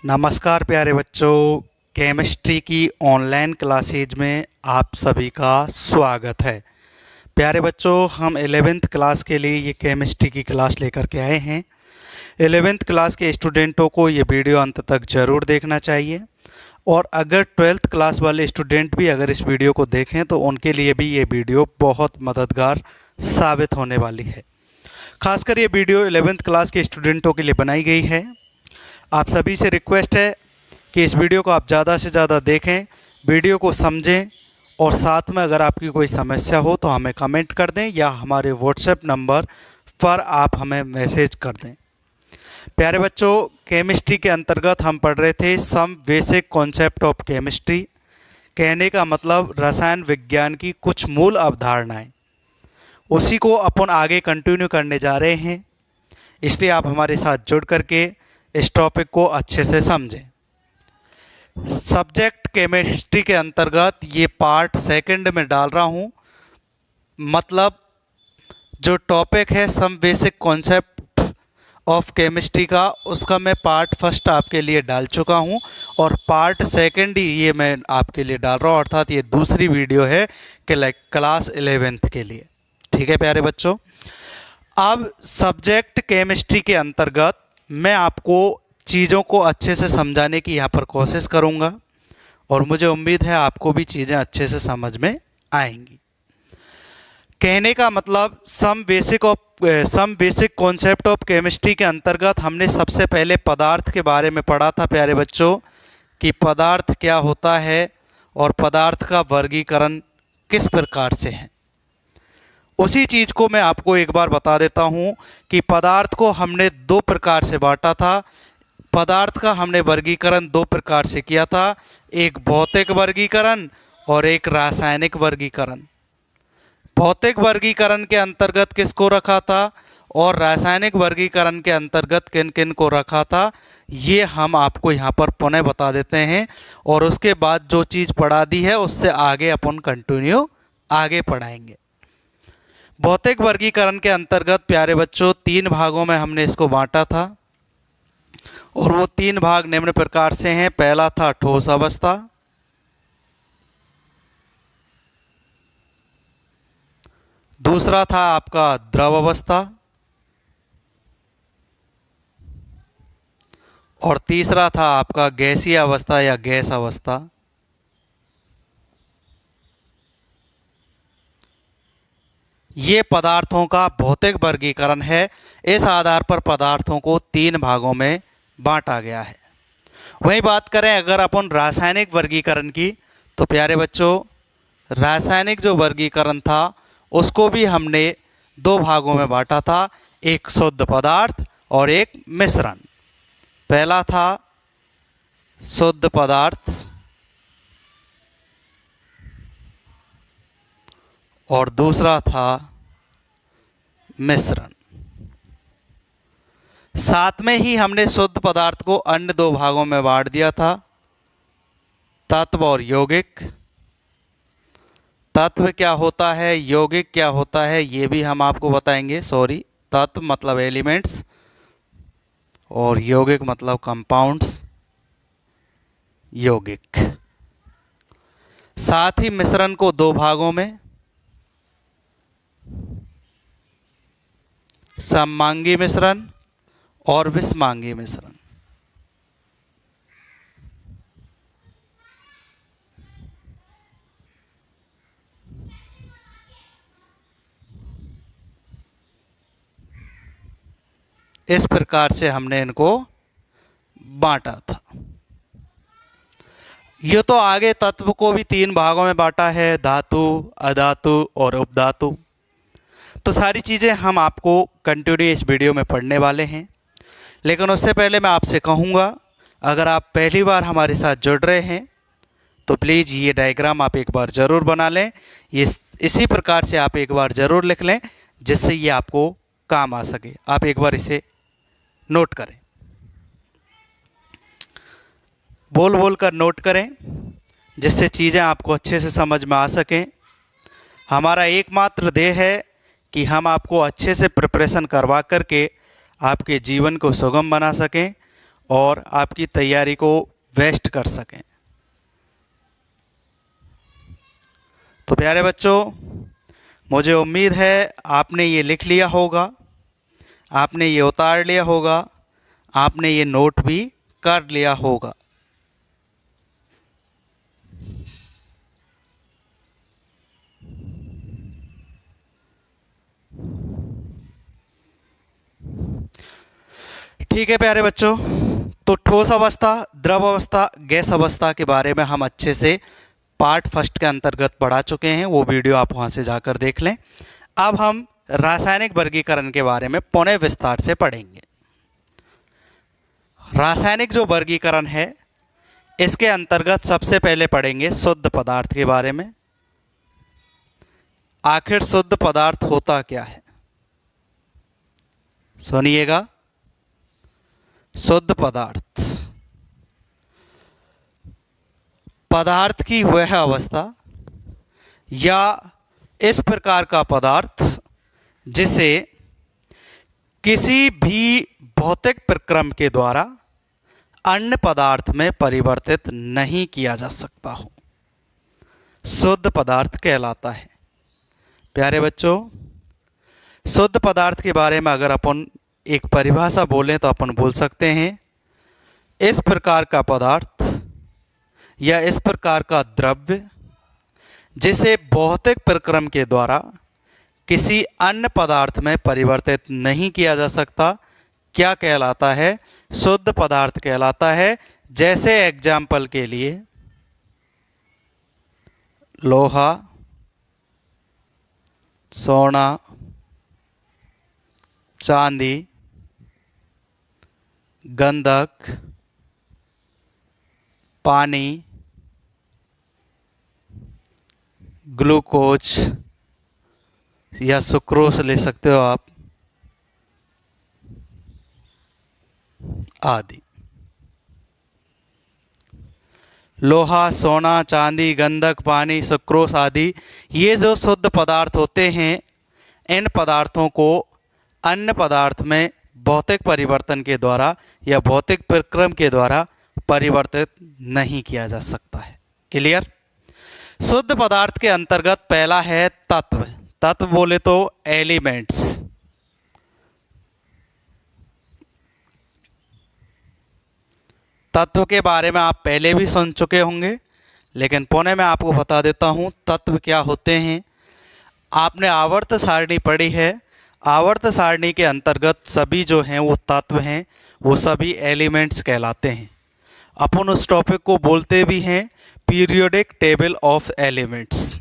नमस्कार प्यारे बच्चों, केमिस्ट्री की ऑनलाइन क्लासेज में आप सभी का स्वागत है। प्यारे बच्चों, हम 11th क्लास के लिए ये केमिस्ट्री की क्लास लेकर के आए हैं। 11th क्लास के स्टूडेंटों को ये वीडियो अंत तक ज़रूर देखना चाहिए और अगर 12th क्लास वाले स्टूडेंट भी अगर इस वीडियो को देखें तो उनके लिए भी ये वीडियो बहुत मददगार साबित होने वाली है। खासकर ये वीडियो 11th क्लास के स्टूडेंटों के लिए बनाई गई है। आप सभी से रिक्वेस्ट है कि इस वीडियो को आप ज़्यादा से ज़्यादा देखें, वीडियो को समझें और साथ में अगर आपकी कोई समस्या हो तो हमें कमेंट कर दें या हमारे व्हाट्सएप नंबर पर आप हमें मैसेज कर दें। प्यारे बच्चों, केमिस्ट्री के अंतर्गत हम पढ़ रहे थे some basic concept of chemistry. कहने का मतलब रसायन विज्ञान की कुछ मूल अवधारणाएं, उसी को अपन आगे कंटिन्यू करने जा रहे हैं। इसलिए आप हमारे साथ जुड़ करके इस टॉपिक को अच्छे से समझें। सब्जेक्ट केमिस्ट्री के अंतर्गत ये पार्ट सेकंड में डाल रहा हूँ, मतलब जो टॉपिक है some basic concept of chemistry का, उसका मैं पार्ट फर्स्ट आपके लिए डाल चुका हूँ और पार्ट सेकंड ही ये मैं आपके लिए डाल रहा हूँ, अर्थात ये दूसरी वीडियो है क्लास 11th के लिए। ठीक है प्यारे बच्चों, अब सब्जेक्ट केमिस्ट्री के अंतर्गत मैं आपको चीज़ों को अच्छे से समझाने की यहाँ पर कोशिश करूँगा और मुझे उम्मीद है आपको भी चीज़ें अच्छे से समझ में आएंगी। कहने का मतलब some basic concept of chemistry के अंतर्गत हमने सबसे पहले पदार्थ के बारे में पढ़ा था प्यारे बच्चों, कि पदार्थ क्या होता है और पदार्थ का वर्गीकरण किस प्रकार से है। उसी चीज़ को मैं आपको एक बार बता देता हूँ कि पदार्थ को हमने दो प्रकार से बांटा था। पदार्थ का हमने वर्गीकरण दो प्रकार से किया था, एक भौतिक वर्गीकरण और एक रासायनिक वर्गीकरण। भौतिक वर्गीकरण के अंतर्गत किसको रखा था और रासायनिक वर्गीकरण के अंतर्गत किन किन को रखा था, ये हम आपको यहाँ पर पुनः बता देते हैं और उसके बाद जो चीज़ पढ़ा दी है उससे आगे अपन कंटिन्यू आगे पढ़ाएंगे। भौतिक वर्गीकरण के अंतर्गत प्यारे बच्चों तीन भागों में हमने इसको बांटा था और वो तीन भाग निम्न प्रकार से हैं। पहला था ठोस अवस्था, दूसरा था आपका द्रव अवस्था और तीसरा था आपका गैसीय अवस्था या गैस अवस्था। ये पदार्थों का भौतिक वर्गीकरण है। इस आधार पर पदार्थों को तीन भागों में बांटा गया है। वहीं बात करें अगर अपन रासायनिक वर्गीकरण की, तो प्यारे बच्चों रासायनिक जो वर्गीकरण था उसको भी हमने दो भागों में बांटा था, एक शुद्ध पदार्थ और एक मिश्रण। पहला था शुद्ध पदार्थ और दूसरा था मिश्रण। साथ में ही हमने शुद्ध पदार्थ को अन्य दो भागों में बांट दिया था, तत्व और यौगिक। तत्व क्या होता है, यौगिक क्या होता है, ये भी हम आपको बताएंगे। तत्व मतलब एलिमेंट्स और यौगिक मतलब कंपाउंड्स, यौगिक। साथ ही मिश्रण को दो भागों में, सममांगी मिश्रण और विषमांगी मिश्रण। इस प्रकार से हमने इनको बांटा था। ये तो आगे तत्व को भी तीन भागों में बांटा है, धातु, अधातु और उपधातु। तो सारी चीज़ें हम आपको कंटिन्यू इस वीडियो में पढ़ने वाले हैं, लेकिन उससे पहले मैं आपसे कहूँगा अगर आप पहली बार हमारे साथ जुड़ रहे हैं तो प्लीज़ ये डायग्राम आप एक बार ज़रूर बना लें। ये इसी प्रकार से आप एक बार ज़रूर लिख लें जिससे ये आपको काम आ सके। आप एक बार इसे नोट करें, बोल बोल कर नोट करें जिससे चीज़ें आपको अच्छे से समझ में आ सकें। हमारा एकमात्र ध्येय है कि हम आपको अच्छे से प्रिपरेशन करवा करके आपके जीवन को सुगम बना सकें और आपकी तैयारी को बेस्ट कर सकें। तो प्यारे बच्चों, मुझे उम्मीद है आपने ये लिख लिया होगा, आपने ये उतार लिया होगा, आपने ये नोट भी कर लिया होगा। ठीक है प्यारे बच्चों, तो ठोस अवस्था, द्रव अवस्था, गैस अवस्था के बारे में हम अच्छे से पार्ट फर्स्ट के अंतर्गत पढ़ा चुके हैं। वो वीडियो आप वहाँ से जाकर देख लें। अब हम रासायनिक वर्गीकरण के बारे में पुनः विस्तार से पढ़ेंगे। रासायनिक जो वर्गीकरण है, इसके अंतर्गत सबसे पहले पढ़ेंगे शुद्ध पदार्थ के बारे में। आखिर शुद्ध पदार्थ होता क्या है? सुनिएगा, शुद्ध पदार्थ पदार्थ की वह अवस्था या इस प्रकार का पदार्थ जिसे किसी भी भौतिक प्रक्रम के द्वारा अन्य पदार्थ में परिवर्तित नहीं किया जा सकता हो, शुद्ध पदार्थ कहलाता है। प्यारे बच्चों, शुद्ध पदार्थ के बारे में अगर अपन एक परिभाषा बोलें तो अपन बोल सकते हैं, इस प्रकार का पदार्थ या इस प्रकार का द्रव्य जिसे भौतिक प्रक्रम के द्वारा किसी अन्य पदार्थ में परिवर्तित नहीं किया जा सकता, क्या कहलाता है? शुद्ध पदार्थ कहलाता है। जैसे एग्जाम्पल के लिए लोहा, सोना, चांदी, गंधक, पानी, ग्लूकोज या सुक्रोज ले सकते हो आप, आदि। लोहा, सोना, चांदी, गंधक, पानी, सुक्रोज आदि, ये जो शुद्ध पदार्थ होते हैं, इन पदार्थों को अन्य पदार्थ में भौतिक परिवर्तन के द्वारा या भौतिक प्रक्रम के द्वारा परिवर्तित नहीं किया जा सकता है। क्लियर? शुद्ध पदार्थ के अंतर्गत पहला है तत्व। तत्व बोले तो एलिमेंट्स। तत्व के बारे में आप पहले भी सुन चुके होंगे, लेकिन पुनः मैं आपको बता देता हूं तत्व क्या होते हैं। आपने आवर्त सारणी पढ़ी है। आवर्त सारणी के अंतर्गत सभी जो हैं वो तत्व हैं, वो सभी एलिमेंट्स कहलाते हैं। अपन उस टॉपिक को बोलते भी हैं पीरियोडिक टेबल ऑफ एलिमेंट्स।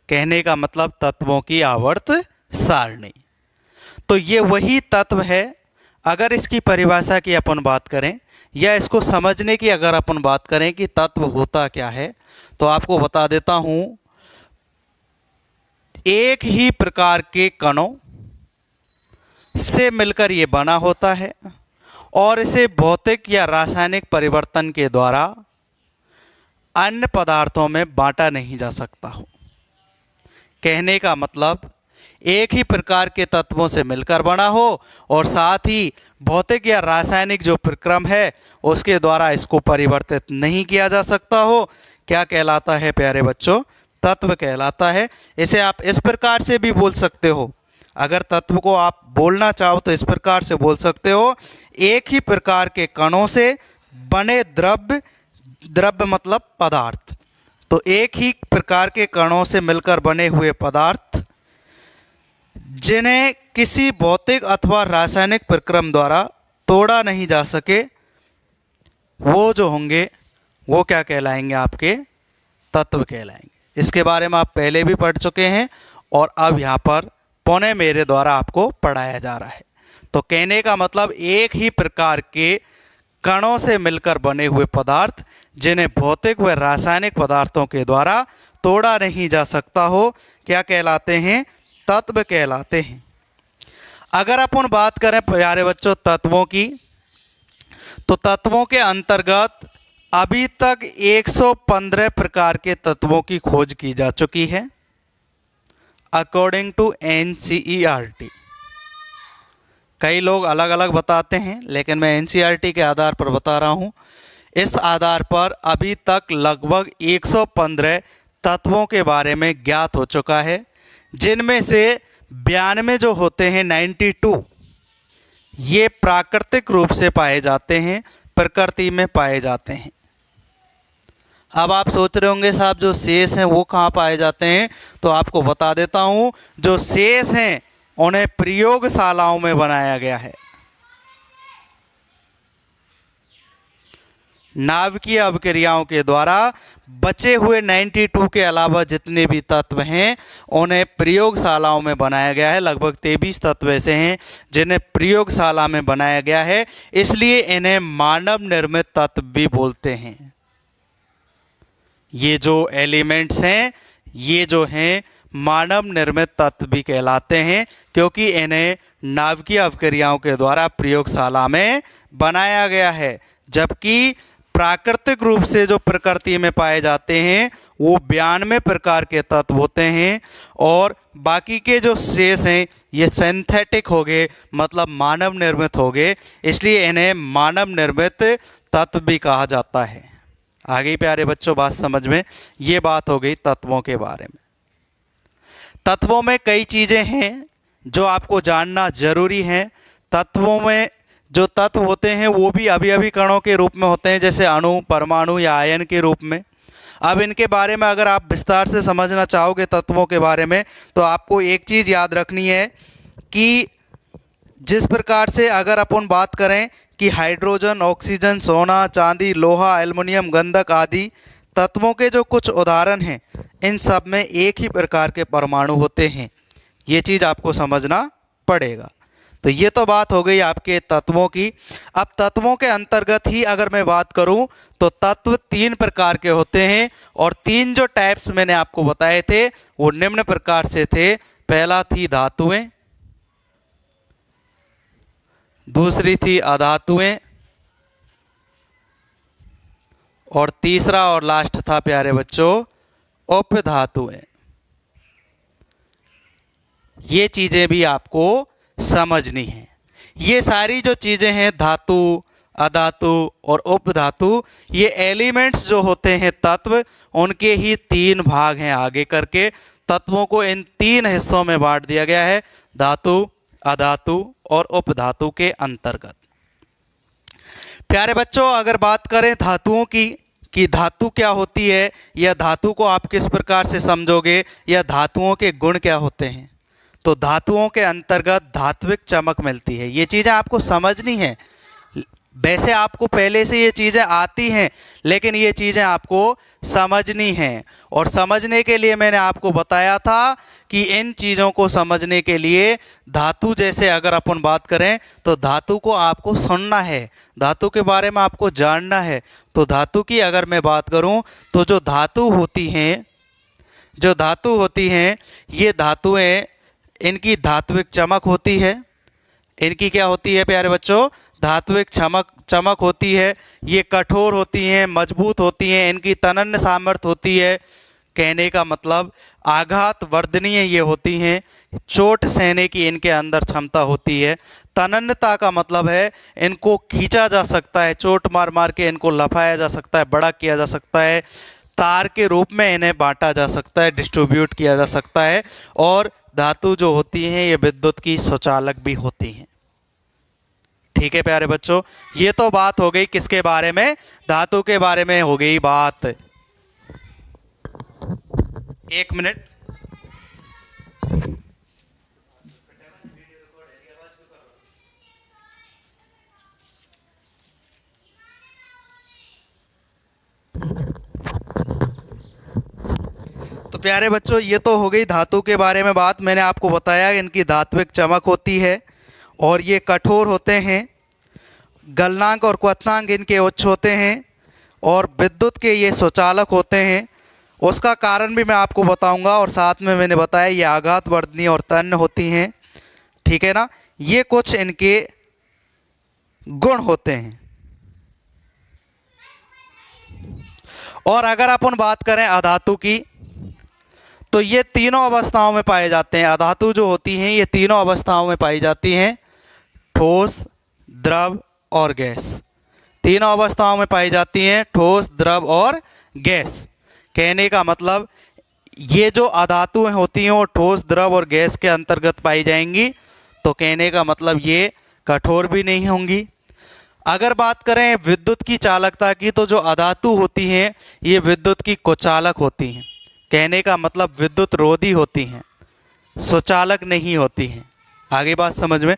कहने का मतलब तत्वों की आवर्त सारणी। तो ये वही तत्व है। अगर इसकी परिभाषा की अपन बात करें या इसको समझने की अगर अपन बात करें कि तत्व होता क्या है, तो आपको बता देता हूं, एक ही प्रकार के कणों से मिलकर ये बना होता है और इसे भौतिक या रासायनिक परिवर्तन के द्वारा अन्य पदार्थों में बांटा नहीं जा सकता हो। कहने का मतलब एक ही प्रकार के तत्वों से मिलकर बना हो और साथ ही भौतिक या रासायनिक जो प्रक्रम है उसके द्वारा इसको परिवर्तित नहीं किया जा सकता हो। क्या कहलाता है प्यारे बच्चों? तत्व कहलाता है। इसे आप इस प्रकार से भी बोल सकते हो, अगर तत्व को आप बोलना चाहो तो इस प्रकार से बोल सकते हो, एक ही प्रकार के कणों से बने द्रव्य, द्रव्य मतलब पदार्थ, तो एक ही प्रकार के कणों से मिलकर बने हुए पदार्थ जिन्हें किसी भौतिक अथवा रासायनिक प्रक्रम द्वारा तोड़ा नहीं जा सके, वो जो होंगे वो क्या कहलाएंगे? आपके तत्व कहलाएंगे। इसके बारे में आप पहले भी पढ़ चुके हैं और अब यहाँ पर पुनः मेरे द्वारा आपको पढ़ाया जा रहा है। तो कहने का मतलब एक ही प्रकार के कणों से मिलकर बने हुए पदार्थ जिन्हें भौतिक व रासायनिक पदार्थों के द्वारा तोड़ा नहीं जा सकता हो, क्या कहलाते हैं? तत्व कहलाते हैं। अगर अपन बात करें प्यारे बच्चों तत्वों की, तो तत्वों के अंतर्गत अभी तक 115 प्रकार के तत्वों की खोज की जा चुकी है अकॉर्डिंग टू NCERT। कई लोग अलग अलग बताते हैं, लेकिन मैं एनसीईआरटी के आधार पर बता रहा हूँ। इस आधार पर अभी तक लगभग 115 तत्वों के बारे में ज्ञात हो चुका है, जिनमें से 92 जो होते हैं 92 ये प्राकृतिक रूप से पाए जाते हैं, प्रकृति में पाए जाते हैं। अब आप सोच रहे होंगे साहब जो शेष हैं वो कहाँ पाए जाते हैं, तो आपको बता देता हूँ। जो शेष हैं उन्हें प्रयोगशालाओं में बनाया गया है। नाभिकीय अभिक्रियाओं के द्वारा बचे हुए 92 के अलावा जितने भी तत्व हैं उन्हें प्रयोगशालाओं में बनाया गया है। लगभग 23 तत्व ऐसे हैं जिन्हें प्रयोगशाला में बनाया गया है, इसलिए इन्हें मानव निर्मित तत्व भी बोलते हैं। ये जो एलिमेंट्स हैं ये जो हैं मानव निर्मित तत्व भी कहलाते हैं, क्योंकि इन्हें नाभिकीय अभिक्रियाओं के द्वारा प्रयोगशाला में बनाया गया है। जबकि प्राकृतिक रूप से जो प्रकृति में पाए जाते हैं वो 92 प्रकार के तत्व होते हैं, और बाकी के जो शेष हैं ये सिंथेटिक हो गए, मतलब मानव निर्मित हो गए, इसलिए इन्हें मानव निर्मित तत्व भी कहा जाता है। आगे प्यारे बच्चों बात समझ में, ये बात हो गई तत्वों के बारे में। तत्वों में कई चीज़ें हैं जो आपको जानना जरूरी है। तत्वों में जो तत्व होते हैं वो भी अभी कणों के रूप में होते हैं, जैसे अणु, परमाणु या आयन के रूप में। अब इनके बारे में अगर आप विस्तार से समझना चाहोगे तत्वों के बारे में, तो आपको एक चीज़ याद रखनी है कि जिस प्रकार से अगर अपन बात करें कि हाइड्रोजन, ऑक्सीजन, सोना, चांदी, लोहा, एल्युमिनियम, गंधक आदि तत्वों के जो कुछ उदाहरण हैं, इन सब में एक ही प्रकार के परमाणु होते हैं। ये चीज़ आपको समझना पड़ेगा। तो ये तो बात हो गई आपके तत्वों की। अब तत्वों के अंतर्गत ही अगर मैं बात करूं तो तत्व 3 प्रकार के होते हैं, और 3 जो टाइप्स मैंने आपको बताए थे वो निम्न प्रकार से थे। पहला थी धातुएं, दूसरी थी अधातुएं, और तीसरा और लास्ट था प्यारे बच्चों उपधातुएं। ये चीज़ें भी आपको समझनी है। ये सारी जो चीज़ें हैं धातु, अधातु और उपधातु, ये एलिमेंट्स जो होते हैं तत्व, उनके ही 3 भाग हैं। आगे करके तत्वों को इन 3 हिस्सों में बांट दिया गया है, धातु, अधातु और उपधातु के अंतर्गत। प्यारे बच्चों अगर बात करें धातुओं की कि धातु क्या होती है, या धातु को आप किस प्रकार से समझोगे, या धातुओं के गुण क्या होते हैं, तो धातुओं के अंतर्गत धात्विक चमक मिलती है। ये चीज़ें आपको समझनी है। वैसे आपको पहले से ये चीज़ें आती हैं, लेकिन ये चीज़ें आपको समझनी हैं। और समझने के लिए मैंने आपको बताया था कि इन चीज़ों को समझने के लिए धातु, जैसे अगर अपन बात करें तो धातु को आपको सुनना है, धातु के बारे में आपको जानना है। तो धातु की अगर मैं बात करूं तो जो धातु होती हैं ये धातुएं, इनकी धात्विक चमक होती है। इनकी क्या होती है प्यारे बच्चों, धात्विक चमक होती है। ये कठोर होती हैं, मजबूत होती हैं, इनकी तनन सामर्थ्य होती है। कहने का मतलब आघात वर्धनीय ये होती हैं, चोट सहने की इनके अंदर क्षमता होती है। तनन्नता का मतलब है इनको खींचा जा सकता है, चोट मार मार के इनको लफाया जा सकता है, बड़ा किया जा सकता है, तार के रूप में इन्हें बांटा जा सकता है, डिस्ट्रीब्यूट किया जा सकता है। और धातु जो होती हैं ये विद्युत की सुचालक भी होती हैं। ठीक है प्यारे बच्चों, ये तो बात हो गई किसके बारे में, धातु के बारे में हो गई बात। एक मिनट, तो प्यारे बच्चों ये तो हो गई धातु के बारे में बात। मैंने आपको बताया इनकी धात्विक चमक होती है और ये कठोर होते हैं। गलनांक और क्वथनांक इनके उच्च होते हैं और विद्युत के ये सुचालक होते हैं। उसका कारण भी मैं आपको बताऊंगा, और साथ में मैंने बताया ये आघात वर्धनीय और तन्य होती हैं। ठीक है ना, ये कुछ इनके गुण होते हैं। और अगर अपन बात करें अधातु की तो ये तीनों अवस्थाओं में पाए जाते हैं। अधातु जो होती हैं ये तीनों अवस्थाओं में पाई जाती हैं। ठोस, द्रव और गैस। तीनों अवस्थाओं में पाई जाती हैं, ठोस, द्रव और गैस। कहने का मतलब ये जो अधातुएं होती हैं वो ठोस, द्रव और गैस के अंतर्गत पाई जाएंगी, तो कहने का मतलब ये कठोर भी नहीं होंगी। अगर बात करें विद्युत की चालकता की, तो जो अधातु होती हैं ये विद्युत की कुचालक होती हैं। कहने का मतलब विद्युत रोधी होती हैं, सुचालक नहीं होती हैं। आगे बात समझ में।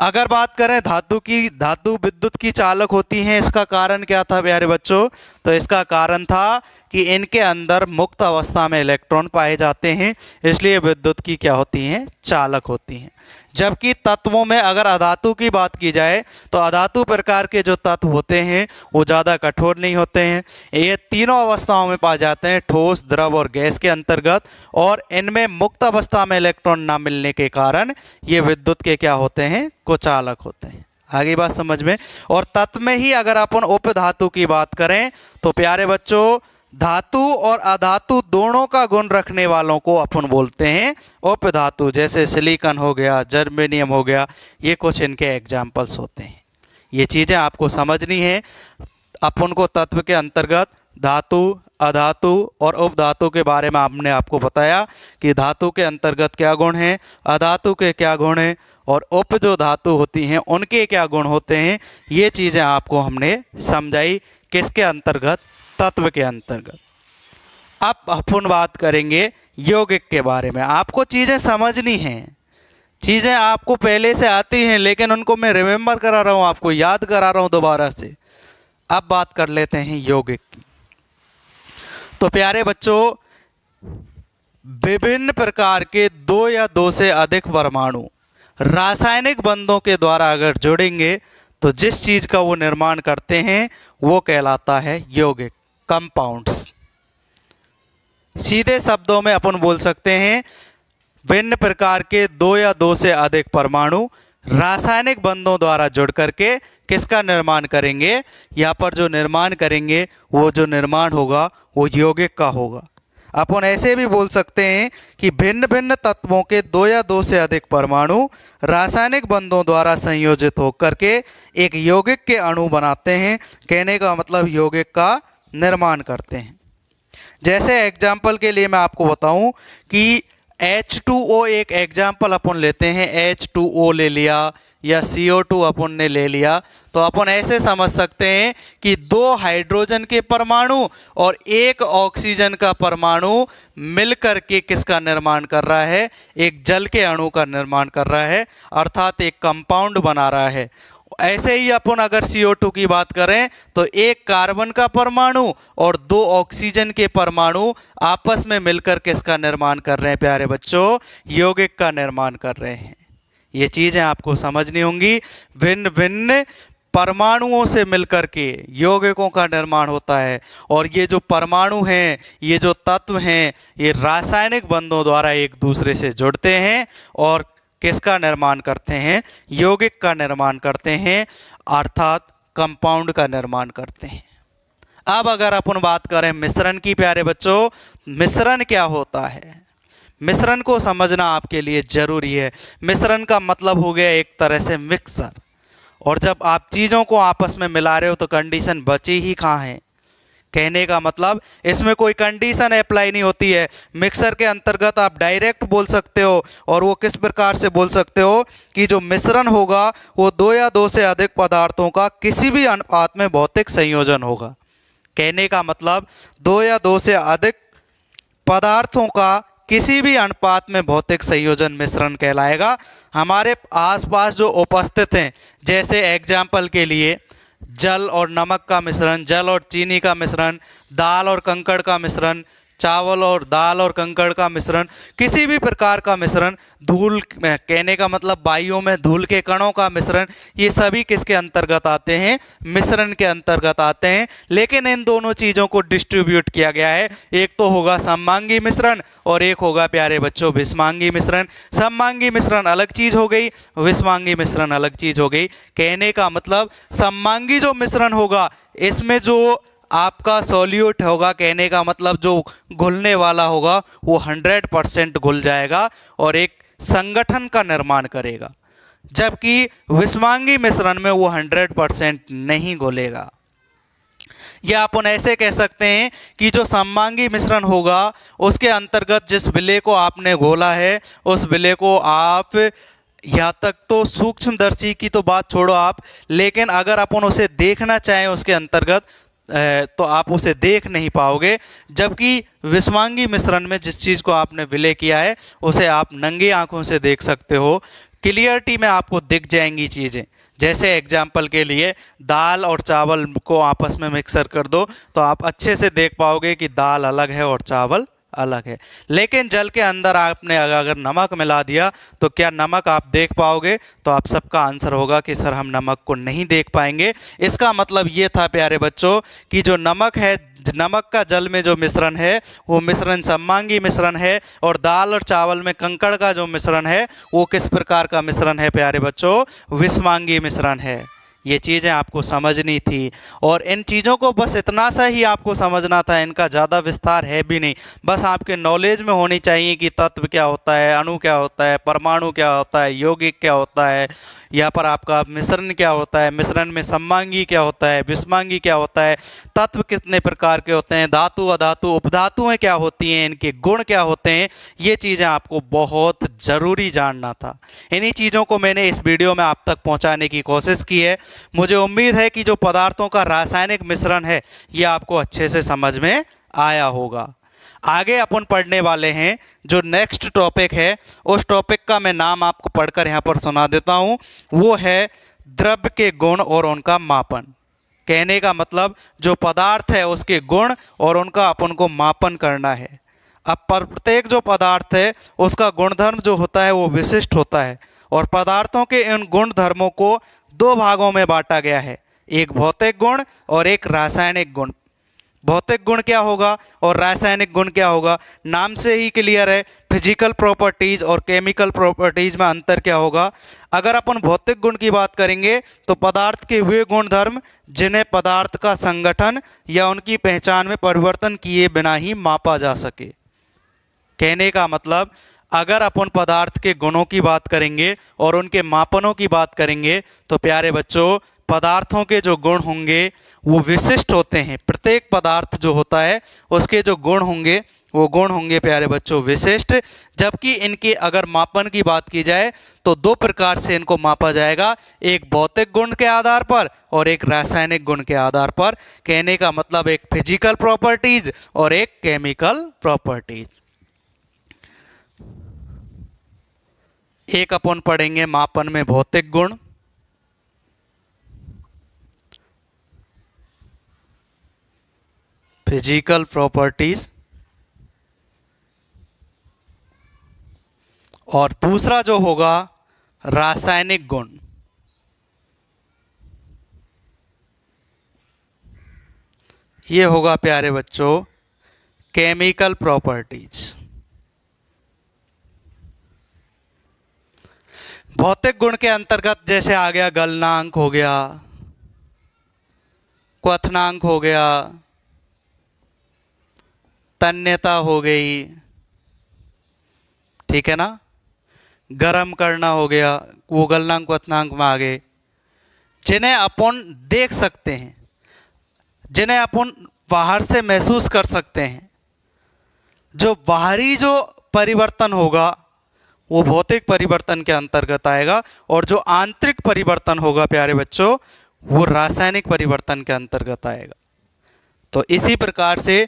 अगर बात करें धातु की, धातु विद्युत की चालक होती हैं। इसका कारण क्या था प्यारे बच्चों? तो इसका कारण था कि इनके अंदर मुक्त अवस्था में इलेक्ट्रॉन पाए जाते हैं, इसलिए विद्युत की क्या होती हैं? चालक होती हैं। जबकि तत्वों में अगर अधातु की बात की जाए तो अधातु प्रकार के जो तत्व होते हैं वो ज़्यादा कठोर नहीं होते हैं। ये तीनों अवस्थाओं में पाए जाते हैं, ठोस, द्रव और गैस के अंतर्गत, और इनमें मुक्त अवस्था में इलेक्ट्रॉन ना मिलने के कारण ये विद्युत के क्या होते हैं? कुचालक होते हैं। आगे बात समझ में। और तत्व में ही अगर अपन उपधातु की बात करें तो प्यारे बच्चों धातु और अधातु दोनों का गुण रखने वालों को अपन बोलते हैं उपधातु। जैसे सिलिकॉन हो गया, जर्मेनियम हो गया, ये कुछ इनके एग्जाम्पल्स होते हैं। ये चीज़ें आपको समझनी है। अपन को तत्व के अंतर्गत धातु, अधातु और उपधातु के बारे में हमने आपको बताया कि धातु के अंतर्गत क्या गुण हैं, अधातु के क्या गुण हैं, और उप जो धातु होती हैं उनके क्या गुण होते हैं। ये चीज़ें आपको हमने समझाई किसके अंतर्गत? तत्व के अंतर्गत। अब अपन बात करेंगे यौगिक के बारे में। आपको चीज़ें समझनी हैं, चीज़ें आपको पहले से आती हैं, लेकिन उनको मैं रिमेंबर करा रहा हूँ, आपको याद करा रहा हूँ दोबारा से। अब बात कर लेते हैं यौगिक की। तो प्यारे बच्चों विभिन्न प्रकार के दो या दो से अधिक परमाणु रासायनिक बंधों के द्वारा अगर जुड़ेंगे तो जिस चीज़ का वो निर्माण करते हैं वो कहलाता है यौगिक, कंपाउंड्स। सीधे शब्दों में अपन बोल सकते हैं भिन्न प्रकार के दो या दो से अधिक परमाणु रासायनिक बंधों द्वारा जुड़ करके किसका निर्माण करेंगे? यहाँ पर जो निर्माण करेंगे वो जो निर्माण होगा वो यौगिक का होगा। अपन ऐसे भी बोल सकते हैं कि भिन्न भिन्न तत्वों के दो या दो से अधिक परमाणु रासायनिक बंधों द्वारा संयोजित होकर के एक यौगिक के अणु बनाते हैं। कहने का मतलब यौगिक का निर्माण करते हैं। जैसे एग्जाम्पल के लिए मैं आपको बताऊं कि H2O एक एग्जाम्पल अपन लेते हैं, H2O ले लिया या CO2 अपन ने ले लिया, तो अपन ऐसे समझ सकते हैं कि दो हाइड्रोजन के परमाणु और एक ऑक्सीजन का परमाणु मिलकर के किसका निर्माण कर रहा है? एक जल के अणु का निर्माण कर रहा है, अर्थात एक कंपाउंड बना रहा है। ऐसे ही अपन अगर CO2 की बात करें तो एक कार्बन का परमाणु और दो ऑक्सीजन के परमाणु आपस में मिलकर किसका निर्माण कर रहे हैं प्यारे बच्चों? यौगिक का निर्माण कर रहे हैं। ये चीज़ें आपको समझनी होंगी। भिन्न भिन्न परमाणुओं से मिलकर के यौगिकों का निर्माण होता है, और ये जो परमाणु हैं, ये जो तत्व हैं, ये रासायनिक बंधों द्वारा एक दूसरे से जुड़ते हैं और किसका निर्माण करते हैं? यौगिक का निर्माण करते हैं, अर्थात कंपाउंड का निर्माण करते हैं। अब अगर अपन बात करें मिश्रण की प्यारे बच्चों, मिश्रण क्या होता है? मिश्रण को समझना आपके लिए जरूरी है। मिश्रण का मतलब हो गया एक तरह से मिक्सर, और जब आप चीज़ों को आपस में मिला रहे हो तो कंडीशन बची ही कहाँ है? कहने का मतलब इसमें कोई कंडीशन अप्लाई नहीं होती है। मिक्सर के अंतर्गत आप डायरेक्ट बोल सकते हो, और वो किस प्रकार से बोल सकते हो कि जो मिश्रण होगा वो दो या दो से अधिक पदार्थों का किसी भी अनुपात में भौतिक संयोजन होगा। कहने का मतलब दो या दो से अधिक पदार्थों का किसी भी अनुपात में भौतिक संयोजन मिश्रण कहलाएगा। हमारे आसपास जो उपस्थित हैं, जैसे एग्जाम्पल के लिए जल और नमक का मिश्रण, जल और चीनी का मिश्रण, दाल और कंकड़ का मिश्रण, चावल और दाल और कंकड़ का मिश्रण, किसी भी प्रकार का मिश्रण, धूल, कहने का मतलब वायुओं में धूल के कणों का मिश्रण, ये सभी किसके अंतर्गत आते हैं? मिश्रण के अंतर्गत आते हैं। लेकिन इन दोनों चीज़ों को डिस्ट्रीब्यूट किया गया है। एक तो होगा सममांगी मिश्रण और एक होगा प्यारे बच्चों विषमांगी मिश्रण। सममांगी मिश्रण अलग चीज़ हो गई, विषमांगी मिश्रण अलग चीज़ हो गई। कहने का मतलब सममांगी जो मिश्रण होगा इसमें जो आपका सॉल्यूट होगा, कहने का मतलब जो घुलने वाला होगा वो 100% घुल जाएगा और एक संगठन का निर्माण करेगा। जबकि विषमांगी मिश्रण में वो 100% नहीं घुलेगा। या अपन ऐसे कह सकते हैं कि जो सममांगी मिश्रण होगा उसके अंतर्गत जिस विलेय को आपने घोला है उस विलेय को आप यहाँ तक तो सूक्ष्मदर्शी की तो बात छोड़ो आप, लेकिन अगर अपन उसे देखना चाहें उसके अंतर्गत तो आप उसे देख नहीं पाओगे। जबकि विषमांगी मिश्रण में जिस चीज़ को आपने विलय किया है उसे आप नंगी आंखों से देख सकते हो, क्लियरिटी में आपको दिख जाएंगी चीज़ें। जैसे एग्जाम्पल के लिए दाल और चावल को आपस में मिक्सर कर दो तो आप अच्छे से देख पाओगे कि दाल अलग है और चावल अलग है। लेकिन जल के अंदर आपने अगर नमक मिला दिया तो क्या नमक आप देख पाओगे? तो आप सबका आंसर होगा कि सर हम नमक को नहीं देख पाएंगे। इसका मतलब ये था प्यारे बच्चों कि जो नमक है, नमक का जल में जो मिश्रण है वो मिश्रण सममांगी मिश्रण है, और दाल और चावल में कंकड़ का जो मिश्रण है वो किस प्रकार का मिश्रण है प्यारे बच्चों? विषमांगी मिश्रण है। ये चीज़ें आपको समझनी थी और इन चीज़ों को बस इतना सा ही आपको समझना था, इनका ज़्यादा विस्तार है भी नहीं। बस आपके नॉलेज में होनी चाहिए कि तत्व क्या होता है, अणु क्या होता है, परमाणु क्या होता है, यौगिक क्या होता है, यहाँ पर आपका मिश्रण क्या होता है, मिश्रण में सममांगी क्या होता है, विषमांगी क्या होता है, तत्व कितने प्रकार के होते हैं, धातु अधातु उपधातुएँ क्या होती हैं, इनके गुण क्या होते हैं, ये चीज़ें आपको बहुत ज़रूरी जानना था। इन्हीं चीज़ों को मैंने इस वीडियो में आप तक पहुँचाने की कोशिश की है। मुझे उम्मीद है कि जो पदार्थों का रासायनिक मिश्रण है ये आपको अच्छे से समझ में आया होगा। आगे अपन पढ़ने वाले हैं जो नेक्स्ट टॉपिक है, उस टॉपिक का मैं नाम आपको पढ़कर यहाँ पर सुना देता हूँ। वो है द्रव्य के गुण और उनका मापन। कहने का मतलब जो पदार्थ है उसके गुण और उनका अपन को मापन करना है। अब प्रत्येक जो पदार्थ है उसका गुणधर्म जो होता है वो विशिष्ट होता है, और पदार्थों के इन गुण धर्मों को दो भागों में बांटा गया है, एक भौतिक गुण और एक रासायनिक गुण। भौतिक गुण क्या होगा और रासायनिक गुण क्या होगा, नाम से ही क्लियर है। फिजिकल प्रॉपर्टीज और केमिकल प्रॉपर्टीज में अंतर क्या होगा? अगर अपन भौतिक गुण की बात करेंगे तो पदार्थ के वे गुण धर्म जिन्हें पदार्थ का संगठन या उनकी पहचान में परिवर्तन किए बिना ही मापा जा सके। कहने का मतलब अगर अपन पदार्थ के गुणों की बात करेंगे और उनके मापनों की बात करेंगे तो प्यारे बच्चों पदार्थों के जो गुण होंगे वो विशिष्ट होते हैं। प्रत्येक पदार्थ जो होता है उसके जो गुण होंगे वो गुण होंगे प्यारे बच्चों विशिष्ट। जबकि इनके अगर मापन की बात की जाए तो दो प्रकार से इनको मापा जाएगा, एक भौतिक गुण के आधार पर और एक रासायनिक गुण के आधार पर। कहने का मतलब एक फिजिकल प्रॉपर्टीज और एक केमिकल प्रॉपर्टीज। एक अपन पढ़ेंगे मापन में भौतिक गुण, फिजिकल प्रॉपर्टीज, और दूसरा जो होगा रासायनिक गुण। ये होगा प्यारे बच्चों केमिकल प्रॉपर्टीज। भौतिक गुण के अंतर्गत जैसे आ गया गलनांक हो गया, क्वथनांक हो गया, तन्यता हो गई, ठीक है ना, गर्म करना हो गया, वो गलनांक क्वथनांक में आ गए, जिन्हें अपन देख सकते हैं, जिन्हें अपन बाहर से महसूस कर सकते हैं। जो बाहरी जो परिवर्तन होगा वो भौतिक परिवर्तन के अंतर्गत आएगा, और जो आंतरिक परिवर्तन होगा प्यारे बच्चों वो रासायनिक परिवर्तन के अंतर्गत आएगा। तो इसी प्रकार से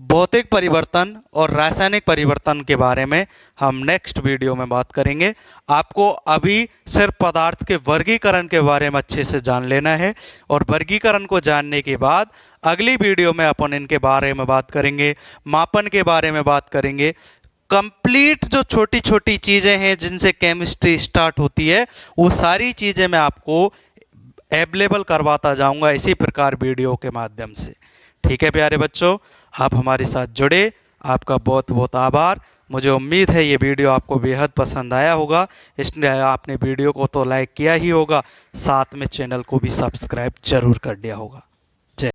भौतिक परिवर्तन और रासायनिक परिवर्तन के बारे में हम नेक्स्ट वीडियो में बात करेंगे। आपको अभी सिर्फ पदार्थ के वर्गीकरण के बारे में अच्छे से जान लेना है, और वर्गीकरण को जानने के बाद अगली वीडियो में अपन इनके बारे में बात करेंगे, मापन के बारे में बात करेंगे। कंप्लीट जो छोटी छोटी चीज़ें हैं जिनसे केमिस्ट्री स्टार्ट होती है वो सारी चीज़ें मैं आपको अवेलेबल करवाता जाऊंगा इसी प्रकार वीडियो के माध्यम से। ठीक है प्यारे बच्चों, आप हमारे साथ जुड़े, आपका बहुत बहुत आभार। मुझे उम्मीद है ये वीडियो आपको बेहद पसंद आया होगा, इसलिए आपने वीडियो को तो लाइक किया ही होगा, साथ में चैनल को भी सब्सक्राइब जरूर कर दिया होगा।